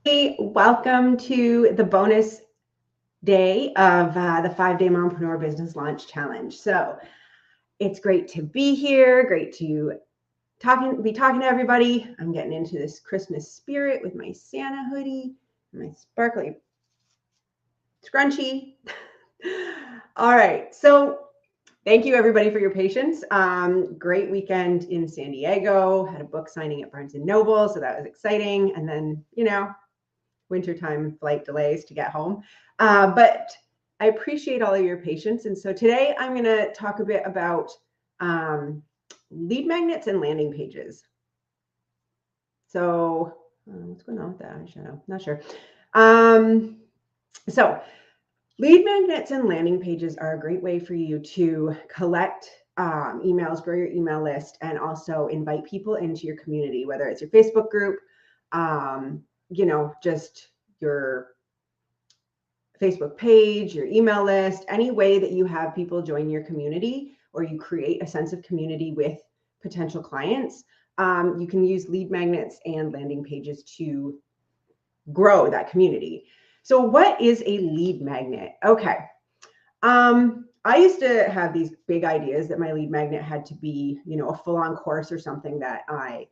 Hey, welcome to the bonus day of the 5-day Mompreneur Business Launch Challenge. So it's great to be here, great to be talking to everybody. I'm getting into this Christmas spirit with my Santa hoodie, my sparkly scrunchie. All right, so thank you everybody for your patience. Great weekend in San Diego, had a book signing at Barnes & Noble, so that was exciting. And then, wintertime flight delays to get home. But I appreciate all of your patience. And so today I'm going to talk a bit about lead magnets and landing pages. So what's going on with that eyeshadow? Not sure. So lead magnets and landing pages are a great way for you to collect emails, grow your email list, and also invite people into your community, whether it's your Facebook group, just your Facebook page, your email list, any way that you have people join your community or you create a sense of community with potential clients. You can use lead magnets and landing pages to grow that community. So what is a lead magnet? Okay. I used to have these big ideas that my lead magnet had to be, a full-on course or something that I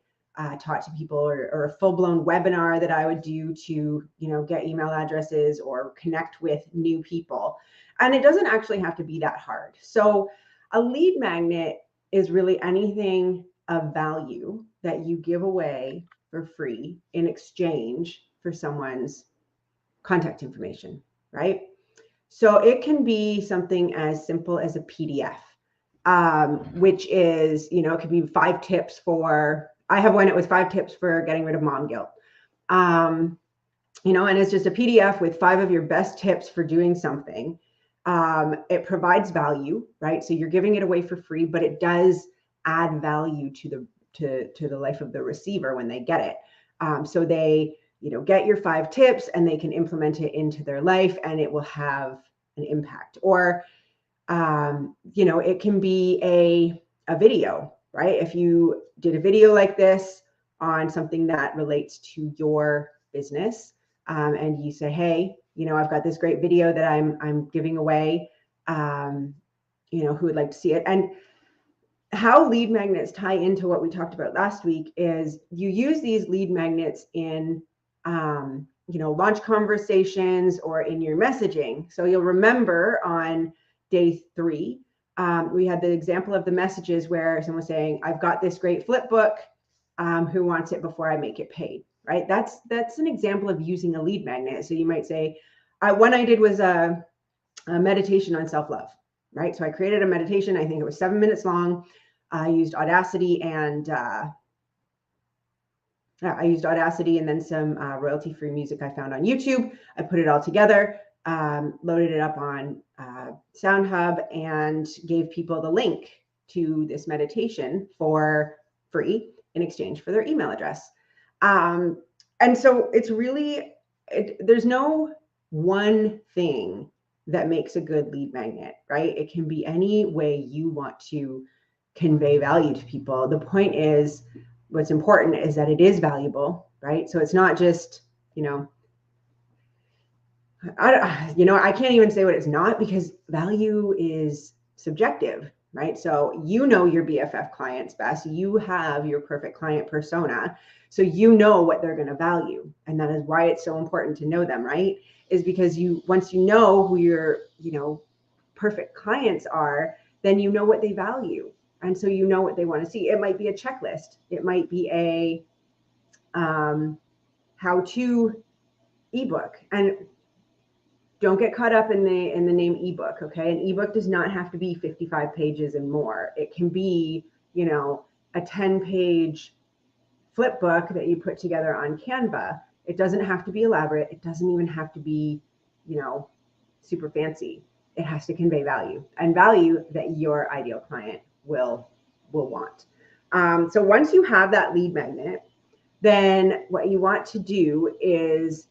taught to people, or a full-blown webinar that I would do to, get email addresses or connect with new people. And it doesn't actually have to be that hard. So a lead magnet is really anything of value that you give away for free in exchange for someone's contact information, right? So it can be something as simple as a PDF, which is, it could be 5 tips for, I have one, it was 5 tips for getting rid of mom guilt. And it's just a PDF with 5 of your best tips for doing something. It provides value, right? So you're giving it away for free, but it does add value to the life of the receiver when they get it. So they, get your 5 tips and they can implement it into their life and it will have an impact. Or, it can be a video, right? If you did a video like this on something that relates to your business, and you say, hey, I've got this great video that I'm giving away, who would like to see it? And how lead magnets tie into what we talked about last week is you use these lead magnets in, launch conversations or in your messaging. So you'll remember on day 3, we had the example of the messages where someone was saying, I've got this great flip book, who wants it before I make it paid, right? That's an example of using a lead magnet. So you might say, one I did was a meditation on self-love, right? So I created a meditation. I think it was 7 minutes long. I used Audacity and then some royalty-free music I found on YouTube. I put it all together, loaded it up on SoundHub, and gave people the link to this meditation for free in exchange for their email address. And so it's really, there's no one thing that makes a good lead magnet, right? It can be any way you want to convey value to people. The point is, what's important is that it is valuable, right? So it's not just, I can't even say what it's not, because value is subjective, right? So your BFF clients best. You have your perfect client persona. So what they're going to value. And that is why it's so important to know them, right? Is because once you know who your, perfect clients are, then you know what they value. And so what they want to see. It might be a checklist. It might be a how-to ebook. And don't get caught up in the name ebook, okay? An ebook does not have to be 55 pages and more. It can be, a 10-page flip book that you put together on Canva. It doesn't have to be elaborate. It doesn't even have to be, super fancy. It has to convey value, and value that your ideal client will want. So once you have that lead magnet, then what you want to do is,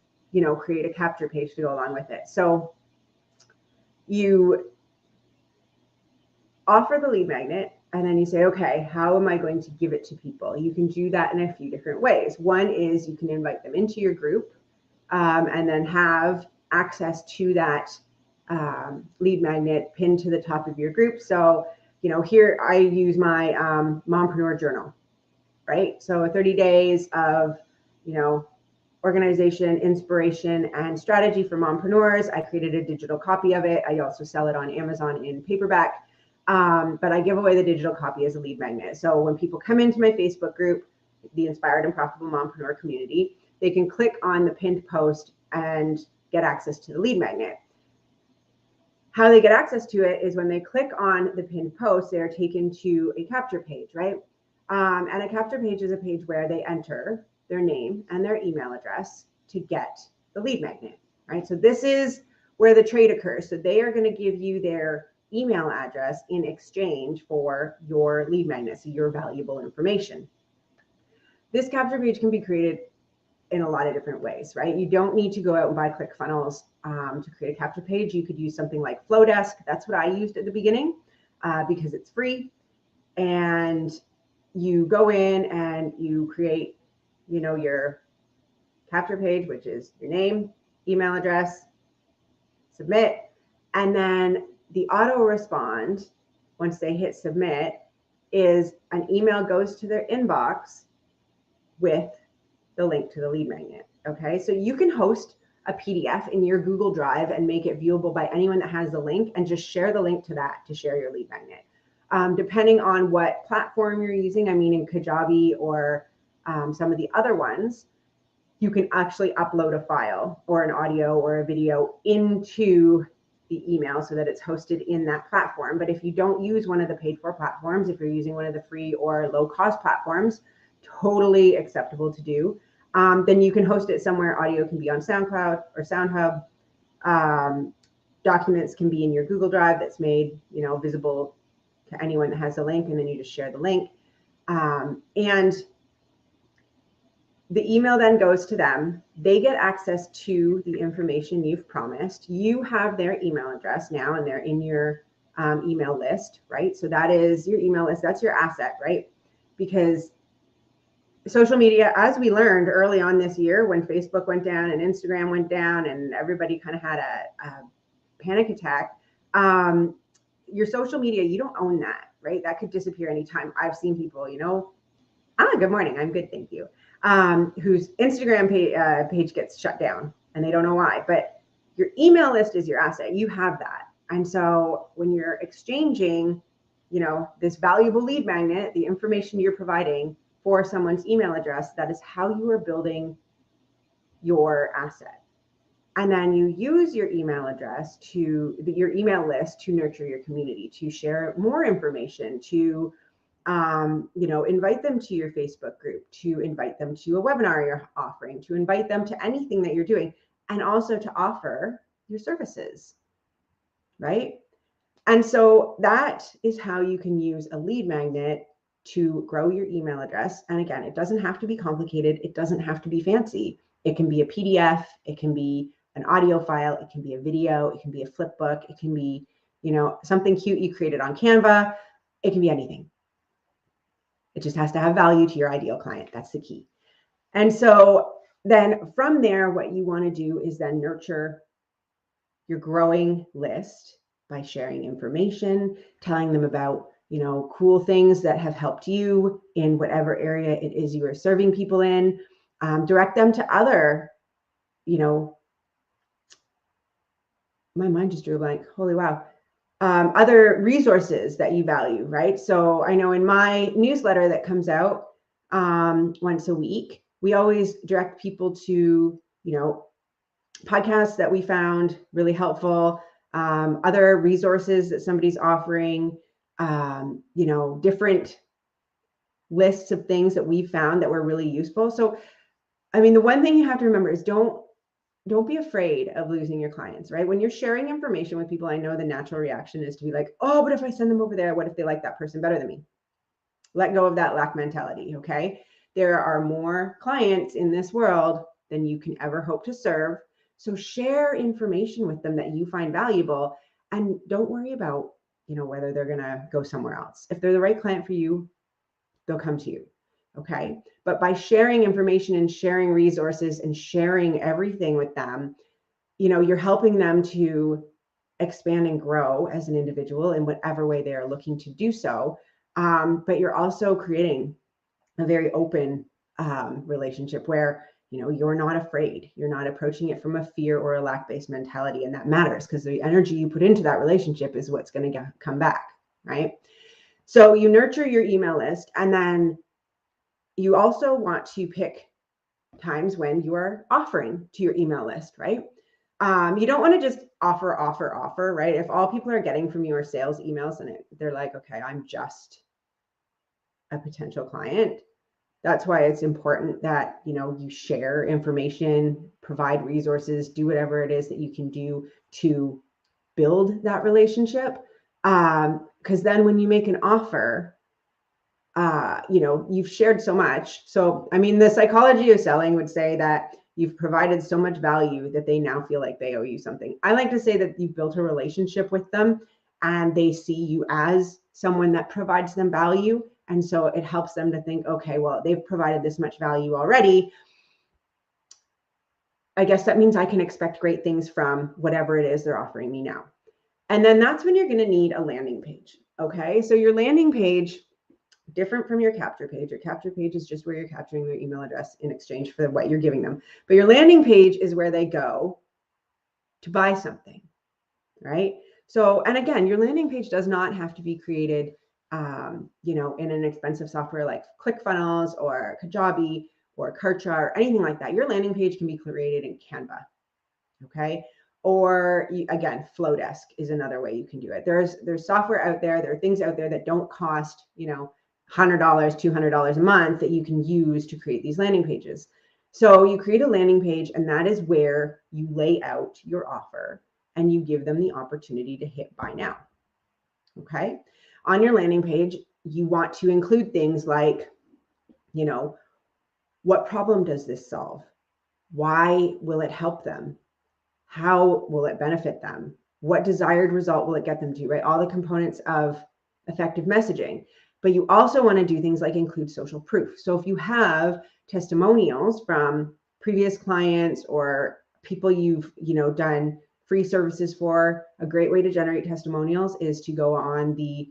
create a capture page to go along with it. So you offer the lead magnet, and then you say, okay, how am I going to give it to people? You can do that in a few different ways. One is you can invite them into your group. and then have access to that lead magnet pinned to the top of your group. So, here I use my Mompreneur journal, right? So 30 days of, organization, inspiration, and strategy for mompreneurs. I created a digital copy of it. I also sell it on Amazon in paperback, but I give away the digital copy as a lead magnet. So when people come into my Facebook group, the Inspired and Profitable Mompreneur Community, they can click on the pinned post and get access to the lead magnet. How they get access to it is when they click on the pinned post, they're taken to a capture page, right? And a capture page is a page where they enter their name and their email address to get the lead magnet, right? So this is where the trade occurs. So they are going to give you their email address in exchange for your lead magnet, so your valuable information. This capture page can be created in a lot of different ways, right? You don't need to go out and buy ClickFunnels to create a capture page. You could use something like Flowdesk. That's what I used at the beginning because it's free. And you go in and you create, your capture page, which is your name, email address, submit, and then the auto respond once they hit submit is an email goes to their inbox with the link to the lead magnet. Okay, so you can host a PDF in your Google Drive and make it viewable by anyone that has the link, and just share the link to that to share your lead magnet. Depending on what platform you're using, I mean, in Kajabi or some of the other ones, you can actually upload a file or an audio or a video into the email so that it's hosted in that platform. But if you don't use one of the paid for platforms, if you're using one of the free or low cost platforms, totally acceptable to do. Then you can host it somewhere. Audio can be on SoundCloud or SoundHub. Documents can be in your Google Drive that's made, visible to anyone that has a link, and then you just share the link. And the email then goes to them. They get access to the information you've promised. You have their email address now, and they're in your email list, right? So that is your email list. That's your asset, right? Because social media, as we learned early on this year when Facebook went down and Instagram went down and everybody kind of had a panic attack, your social media, you don't own that, right? That could disappear anytime. I've seen people, good morning, I'm good, thank you, whose Instagram page gets shut down and they don't know why. But your email list is your asset. You have that. And so when you're exchanging, this valuable lead magnet, the information you're providing for someone's email address, that is how you are building your asset. And then you use your email address your email list to nurture your community, to share more information, to invite them to your Facebook group, to invite them to a webinar you're offering, to invite them to anything that you're doing, and also to offer your services, right? And so that is how you can use a lead magnet to grow your email address. And again, it doesn't have to be complicated. It doesn't have to be fancy. It can be a PDF. It can be an audio file. It can be a video. It can be a flip book. It can be, something cute you created on Canva. It can be anything. It just has to have value to your ideal client. That's the key. And so then from there, what you want to do is then nurture your growing list by sharing information, telling them about, cool things that have helped you in whatever area it is you are serving people in. Direct them to other, my mind just drew a blank. Holy wow. Other resources that you value, right? So I know in my newsletter that comes out once a week, we always direct people to, podcasts that we found really helpful, other resources that somebody's offering, different lists of things that we found that were really useful. So, the one thing you have to remember is don't be afraid of losing your clients, right? When you're sharing information with people, I know the natural reaction is to be like, oh, but if I send them over there, what if they like that person better than me? Let go of that lack mentality, okay? There are more clients in this world than you can ever hope to serve. So share information with them that you find valuable, and don't worry about, whether they're going to go somewhere else. If they're the right client for you, they'll come to you. Okay. But by sharing information and sharing resources and sharing everything with them, you're helping them to expand and grow as an individual in whatever way they are looking to do so. But you're also creating a very open relationship where you're not afraid. You're not approaching it from a fear or a lack-based mentality, and that matters because the energy you put into that relationship is what's going to come back, right? So you nurture your email list, and then you also want to pick times when you are offering to your email list, right? You don't want to just offer, right? If all people are getting from you are sales emails and they're like, okay, I'm just a potential client. That's why it's important that, you share information, provide resources, do whatever it is that you can do to build that relationship. Because then when you make an offer, you've shared so much. So, the psychology of selling would say that you've provided so much value that they now feel like they owe you something. I like to say that you've built a relationship with them and they see you as someone that provides them value. And so it helps them to think, okay, well, they've provided this much value already. I guess that means I can expect great things from whatever it is they're offering me now. And then that's when you're going to need a landing page. Okay. So your landing page, different from your capture page. Your capture page is just where you're capturing their email address in exchange for what you're giving them. But your landing page is where they go to buy something, right? So, and again, your landing page does not have to be created, in an expensive software like ClickFunnels or Kajabi or Kartra or anything like that. Your landing page can be created in Canva, okay? Or again, Flowdesk is another way you can do it. There's software out there. There are things out there that don't cost, $100, $200 a month that you can use to create these landing pages. So you create a landing page, and that is where you lay out your offer and you give them the opportunity to hit buy now. Okay. On your landing page, you want to include things like, what problem does this solve? Why will it help them? How will it benefit them? What desired result will it get them to, right? All the components of effective messaging. But you also want to do things like include social proof. So if you have testimonials from previous clients or people you've, done free services for, a great way to generate testimonials is to go on the,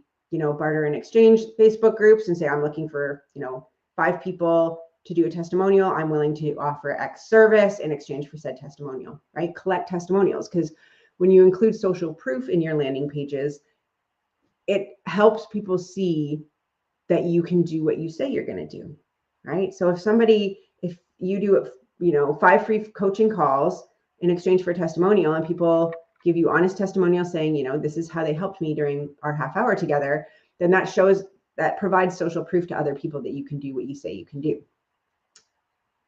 barter and exchange Facebook groups and say, I'm looking for, 5 people to do a testimonial. I'm willing to offer X service in exchange for said testimonial, right? Collect testimonials, because when you include social proof in your landing pages, it helps people see that you can do what you say you're going to do, right? So if you do, 5 free coaching calls in exchange for a testimonial, and people give you honest testimonials saying, this is how they helped me during our half hour together, then that provides social proof to other people that you can do what you say you can do.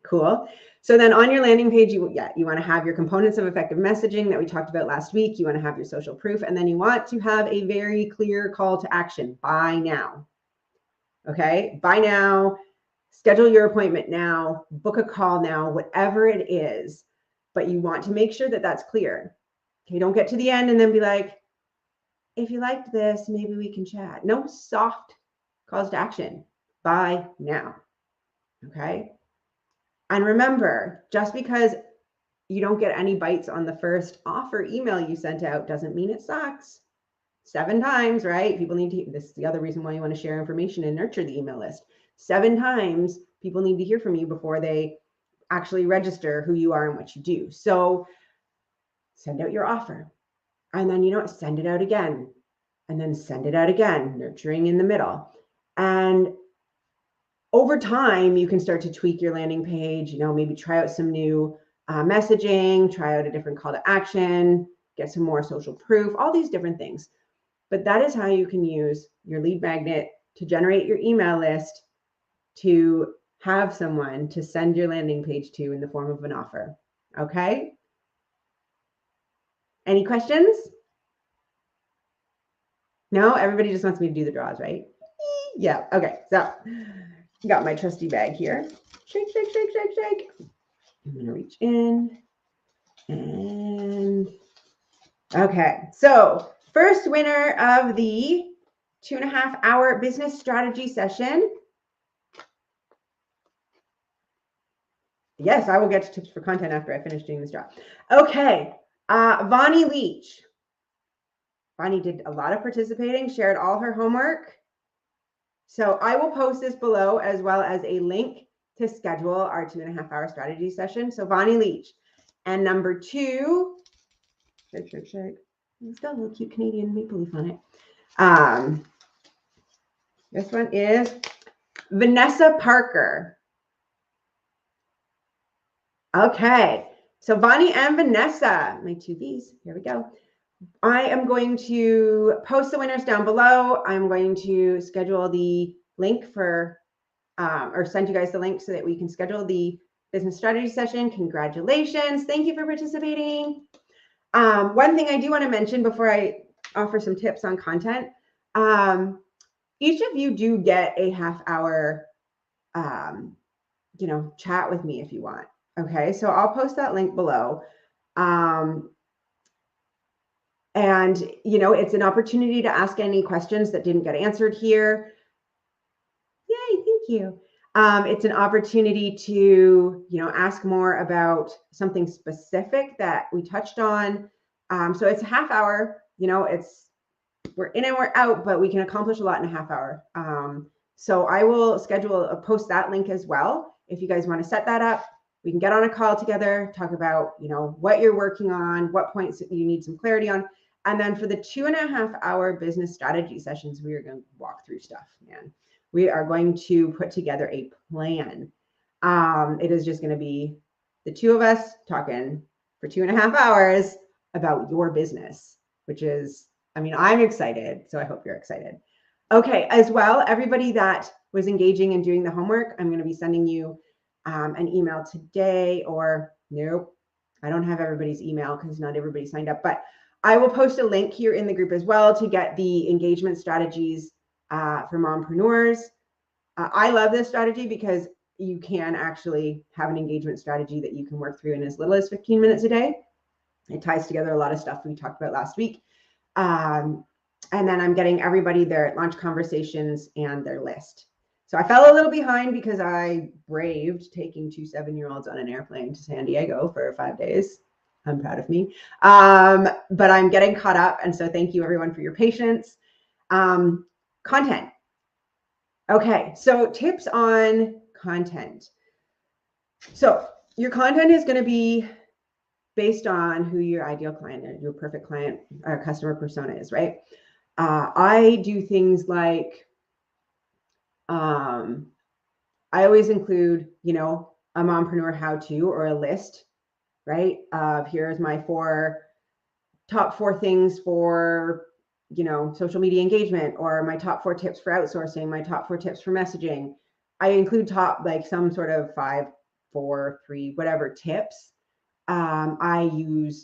Cool. So then on your landing page, you want to have your components of effective messaging that we talked about last week. You want to have your social proof, and then you want to have a very clear call to action. Buy now. Okay. Buy now, schedule your appointment now, book a call now, whatever it is, but you want to make sure that that's clear. Okay. Don't get to the end and then be like, if you liked this, maybe we can chat. No soft calls to action. Buy now. Okay. And remember, just because you don't get any bites on the first offer email you sent out doesn't mean it sucks. 7 times, right? People need to, this is the other reason why you want to share information and nurture the email list. 7 times people need to hear from you before they actually register who you are and what you do. So send out your offer, and then, send it out again, and then send it out again, nurturing in the middle. And over time, you can start to tweak your landing page, maybe try out some new messaging, try out a different call to action, get some more social proof, all these different things. But that is how you can use your lead magnet to generate your email list, to have someone to send your landing page to in the form of an offer. Okay? Any questions? No? Everybody just wants me to do the draws, right? Yeah. Okay. So got my trusty bag here. Shake, shake, shake, shake, shake. I'm going to reach in and okay. So first winner of the 2.5-hour business strategy session Yes, I will get to tips for content after I finish doing this job. Okay, Vonnie Leach. Vonnie did a lot of participating, shared all her homework. So I will post this below as well as a link to schedule our 2.5-hour strategy session. So Vonnie Leach. And number 2, shake. It's got a little cute Canadian maple leaf on it. This one is Vanessa Parker. Okay, so Vonnie and Vanessa, my 2 V's, here we go. I am going to post the winners down below. I'm going to schedule the link for, or send you guys the link so that we can schedule the business strategy session. Congratulations. Thank you for participating. One thing I do want to mention before I offer some tips on content, each of you do get a half-hour, chat with me if you want. Okay, so I'll post that link below. And, it's an opportunity to ask any questions that didn't get answered here. Yay, thank you. It's an opportunity to, ask more about something specific that we touched on. So it's a half hour, we're in and we're out, but we can accomplish a lot in a half hour. So I will post that link as well. If you guys want to set that up, we can get on a call together, talk about, what you're working on, what points you need some clarity on. And then for the 2.5-hour business strategy sessions, we are going to walk through stuff, man. We are going to put together a plan. It is just going to be the 2 of us talking for 2.5 hours about your business, which is, I'm excited. So I hope you're excited. Okay, as well, everybody that was engaging and doing the homework, I'm going to be sending you an email today, or nope, I don't have everybody's email because not everybody signed up, but I will post a link here in the group as well to get the engagement strategies for mompreneurs. I love this strategy because you can actually have an engagement strategy that you can work through in as little as 15 minutes a day. It ties together a lot of stuff we talked about last week. And then I'm getting everybody their launch conversations and their list. So I fell a little behind because I braved taking 2 7-year-olds on an airplane to San Diego for 5 days. I'm proud of me. But I'm getting caught up. And so thank you everyone for your patience. Content. Okay, so tips on content. So your content is going to be based on who your ideal client is, your perfect client or customer persona is, right? I do things like, I always include, a mompreneur how-to or a list, right? Here's my top 4 things for, social media engagement, or my top 4 tips for outsourcing, my top 4 tips for messaging. I include some sort of 5, 4, 3, whatever tips. I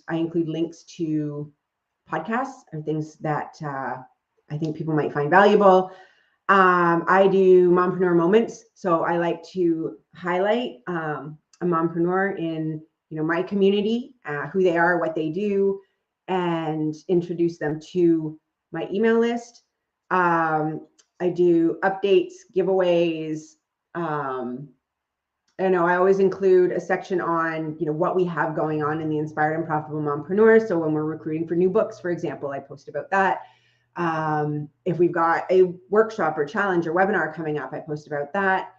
include links to podcasts and things that I think people might find valuable. I do mompreneur moments. So I like to highlight a mompreneur in, my community, who they are, what they do, and introduce them to my email list. I do updates, giveaways. I always include a section on, what we have going on in the Inspired and Profitable Mompreneurs. So when we're recruiting for new books, for example, I post about that. If we've got a workshop or challenge or webinar coming up, I post about that.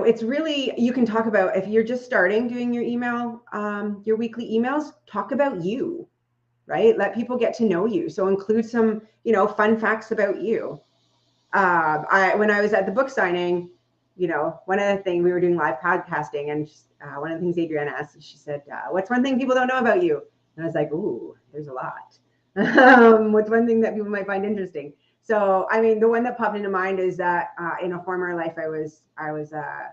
It's really, you can talk about, if you're just starting doing your email, your weekly emails, talk about you, right? Let people get to know you. So include some, fun facts about you. When I was at the book signing, one of the things, we were doing live podcasting, and one of the things Adrienne asked, she said, what's one thing people don't know about you? And I was like, ooh, there's a lot. What's one thing that people might find interesting? So, the one that popped into mind is that in a former life, I was a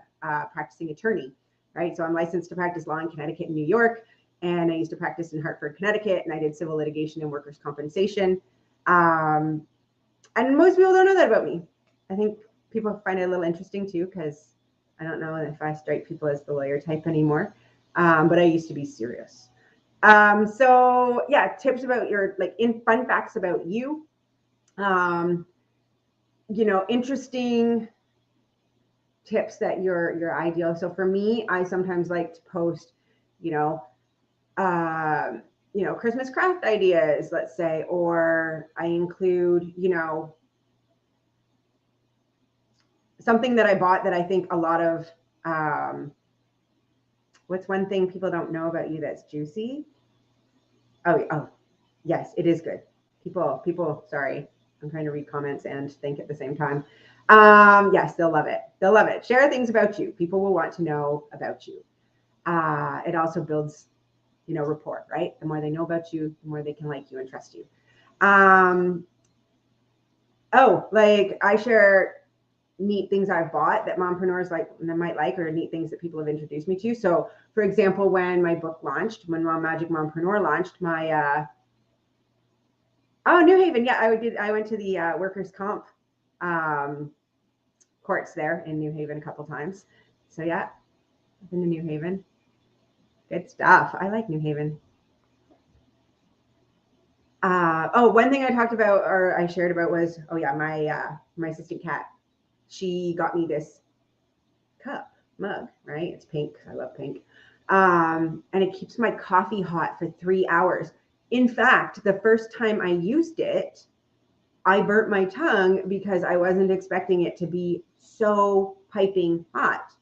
practicing attorney, right? So I'm licensed to practice law in Connecticut and New York, and I used to practice in Hartford, Connecticut, and I did civil litigation and workers' compensation. And most people don't know that about me. I think people find it a little interesting too, because I don't know if I strike people as the lawyer type anymore, but I used to be serious. So yeah, tips about fun facts about you. Interesting tips that your ideal. So for me, I sometimes like to post, you know, Christmas craft ideas, let's say, or I include, something that I bought that I think a lot of, what's one thing people don't know about you that's juicy? Oh, yes, it is good. People, sorry, I'm trying to read comments and think at the same time. Yes, they'll love it. They'll love it. Share things about you. People will want to know about you. It also builds, rapport, right? The more they know about you, the more they can like you and trust you. Like I share neat things I've bought that mompreneurs might like, or neat things that people have introduced me to. So for example, when my book launched, when Mom Magic Mompreneur launched, my New Haven, yeah, I went to the workers' comp courts there in New Haven a couple times. So yeah, I've been to New Haven. Good stuff. I like New Haven. One thing I talked about, or I shared about, was my assistant cat. She got me this mug, right? It's pink. I love pink. And it keeps my coffee hot for 3 hours. In fact, the first time I used it, I burnt my tongue because I wasn't expecting it to be so piping hot.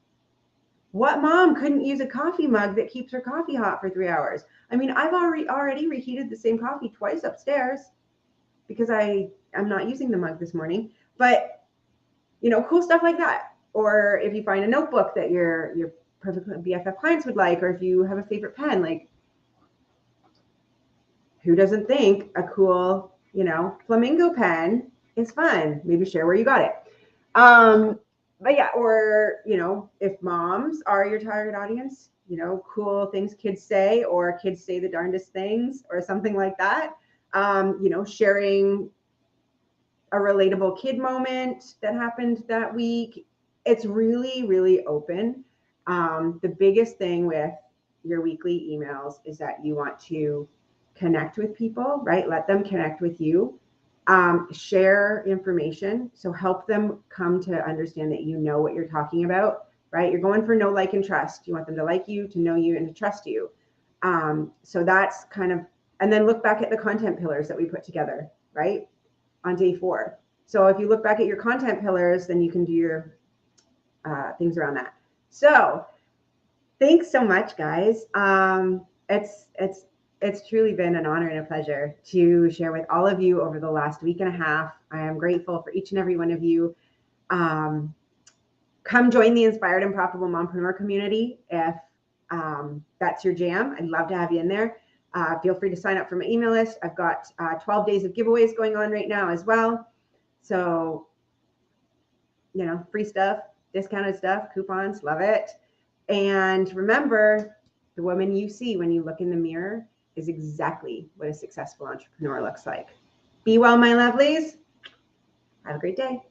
What mom couldn't use a coffee mug that keeps her coffee hot for 3 hours? I mean, I've already reheated the same coffee twice upstairs because I'm not using the mug this morning. But cool stuff like that. Or if you find a notebook that your perfect BFF clients would like, or if you have a favorite pen, like who doesn't think a cool, flamingo pen is fun? Maybe share where you got it. But yeah, or, if moms are your target audience, cool things kids say, or kids say the darndest things, or something like that. Sharing a relatable kid moment that happened that week. It's really, really open. The biggest thing with your weekly emails is that you want to connect with people, right? Let them connect with you. Share information. So help them come to understand that you know what you're talking about, right? You're going for know, like, and trust. You want them to like you, to know you, and to trust you. So that's kind of, and then look back at the content pillars that we put together, right? On day 4. So if you look back at your content pillars, then you can do your things around that. So thanks so much, guys. It's truly been an honor and a pleasure to share with all of you over the last week and a half. I am grateful for each and every one of you. Come join the Inspired and Profitable Mompreneur community if that's your jam. I'd love to have you in there. Feel free to sign up for my email list. I've got 12 days of giveaways going on right now as well. So, free stuff, discounted stuff, coupons, love it. And remember, the woman you see when you look in the mirror is exactly what a successful entrepreneur looks like. Be well, my lovelies. Have a great day.